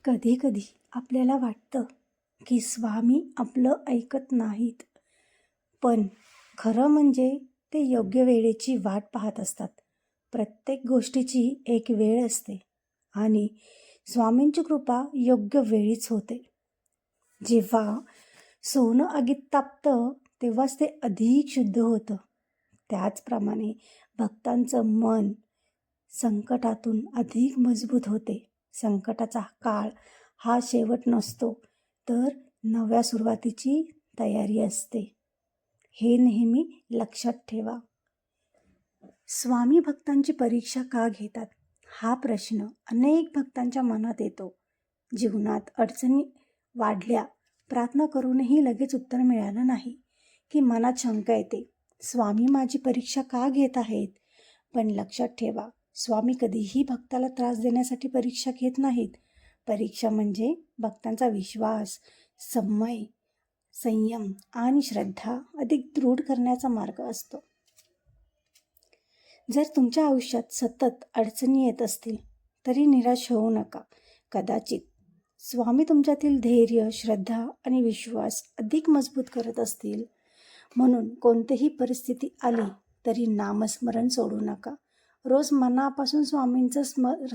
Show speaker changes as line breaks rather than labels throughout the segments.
कधी-कधी आपल्याला वाटतं की स्वामी आपलं ऐकत नाहीत, पण खरं म्हणजे ते योग्य वेळेची वाट पाहत असतात. प्रत्येक गोष्टीची एक वेळ असते आणि स्वामींची कृपा योग्य वेळीच होते. जेव्हा सोनं आगीत तापतं तेव्हाच ते अधिक शुद्ध होतं. त्याचप्रमाणे भक्तांचं मन संकटातून अधिक मजबूत होते. संकटाचा काळ हा शेवट नसतो, तर नव्या सुरुवातीची तयारी असते. हे नेहमी लक्षात ठेवा. स्वामी भक्तांची परीक्षा का घेतात? हा प्रश्न अनेक भक्तांच्या मनात येतो. जीवनात अडचणी वाढल्या, प्रार्थना करूनही लगेच उत्तर मिळालं नाही की मनात शंका येते, स्वामी माझी परीक्षा का घेत आहेत? पण लक्षात ठेवा, स्वामी कधीही भक्ताला त्रास देण्यासाठी परीक्षा घेत नाहीत. परीक्षा म्हणजे भक्तांचा विश्वास, संयम संयम आणि श्रद्धा अधिक दृढ करण्याचा मार्ग असतो. जर तुमच्या आयुष्यात सतत अडचणी येत असतील तरी निराश होऊ नका. कदाचित स्वामी तुमच्यातील धैर्य, श्रद्धा आणि विश्वास अधिक मजबूत करत असतील. म्हणून कोणतीही परिस्थिती आली तरी नामस्मरण सोडू नका. रोज मनापासून स्वामींचं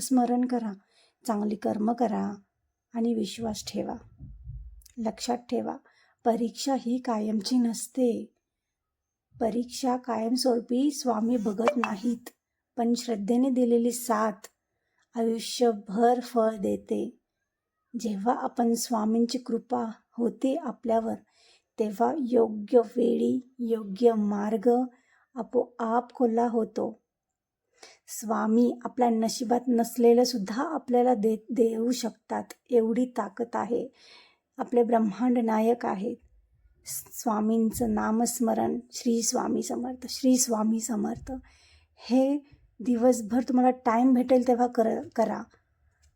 स्मरण करा, चांगली कर्म करा आणि विश्वास ठेवा. लक्षात ठेवा, परीक्षा ही कायमची नसते. परीक्षा कायमस्वरूपी स्वामी बघत नाहीत, पण श्रद्धेने दिलेली साथ आयुष्यभर फळ देते. जेव्हा आपण स्वामींची कृपा होते आपल्यावर, तेव्हा योग्य वेळी योग्य मार्ग आपोआप खुला होतो. स्वामी आपल्या नशिबात नसलेलं सुद्धा आपल्याला देऊ शकतात, एवढी ताकद आहे. आपले ब्रह्मांड नायक आहेत. स्वामींचं नामस्मरण, श्री स्वामी समर्थ, श्री स्वामी समर्थ, हे दिवसभर तुम्हाला टाईम भेटेल तेव्हा करा.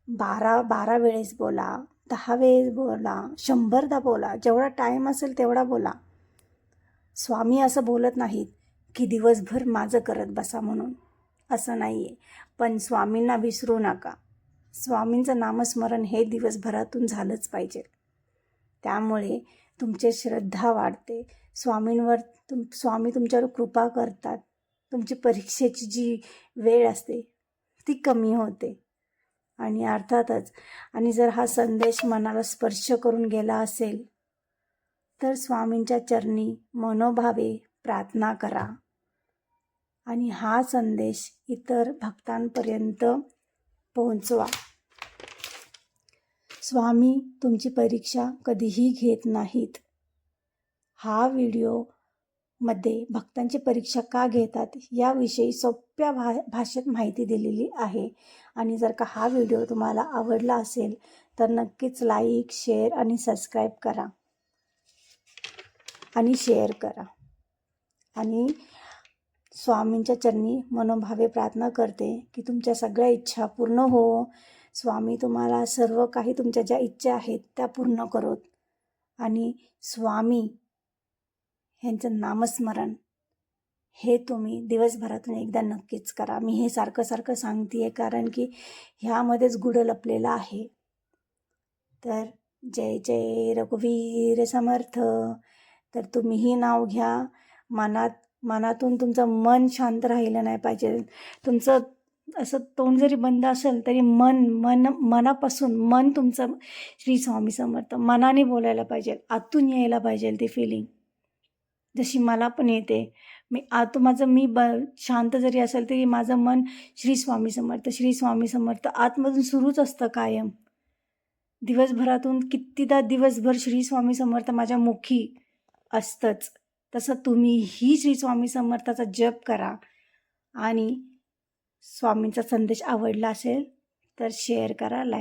12 वेळेस बोला, 10 वेळेस बोला, 100दा बोला, जेवढा टाईम असेल तेवढा बोला. स्वामी असं बोलत नाहीत की दिवसभर माझं करत बसा म्हणून, असं नाही आहे. पण स्वामींना विसरू नका. स्वामींचं नामस्मरण हे दिवसभरातून झालंच पाहिजे. त्यामुळे तुमची श्रद्धा वाढते. स्वामी तुमच्यावर कृपा करतात. तुमची परीक्षेची जी वेळ असते ती कमी होते. आणि अर्थातच जर हा संदेश मनाला स्पर्श करून गेला असेल तर स्वामींच्या चरणी मनोभावे प्रार्थना करा आणि हा संदेश इतर भक्तांपर्यंत पोहोचवा. स्वामी तुमची परीक्षा कधीही घेत नाहीत. हा व्हिडिओमध्ये भक्तांची परीक्षा का घेतात याविषयी सोप्या भाषेत माहिती दिलेली आहे. आणि जर का हा व्हिडिओ तुम्हाला आवडला असेल तर नक्कीच लाईक, शेअर आणि सबस्क्राईब करा आणि शेअर करा. आणि स्वामींच्या चरणी मनोभावे प्रार्थना करते की तुमच्या सगळ्या इच्छा पूर्ण हो. स्वामी तुम्हाला सर्व काही तुमच्या ज्या इच्छा आहेत त्या पूर्ण करोत. आणि स्वामी ह्यांचं नामस्मरण हे तुम्ही दिवसभरातून एकदा नक्कीच करा. मी हे सारखं सांगते आहे कारण की ह्यामध्येच गुढ लपलेलं आहे. तर जय जय रघुवीर समर्थ. तर तुम्हीही नाव घ्या. मनातून तुमचं मन शांत राहिलं नाही पाहिजे. तुमचं असं तोंड जरी बंद असेल तरी मनापासून मन तुमचं श्री स्वामी समर्थ मनाने बोलायला पाहिजे. आतून यायला पाहिजे ती फिलिंग. जशी मला पण येते. मी शांत जरी असेल तरी माझं मन श्री स्वामी समर्थ, श्री स्वामी समर्थ आतमधून सुरूच असतं कायम. दिवसभरातून कितीदा दिवसभर श्री स्वामी समर्थ माझ्या मुखी असतंच. तसं तुम्हीही श्री स्वामी समर्थाचा जप करा. आणि स्वामींचा संदेश आवडला असेल तर शेअर करा, लाईक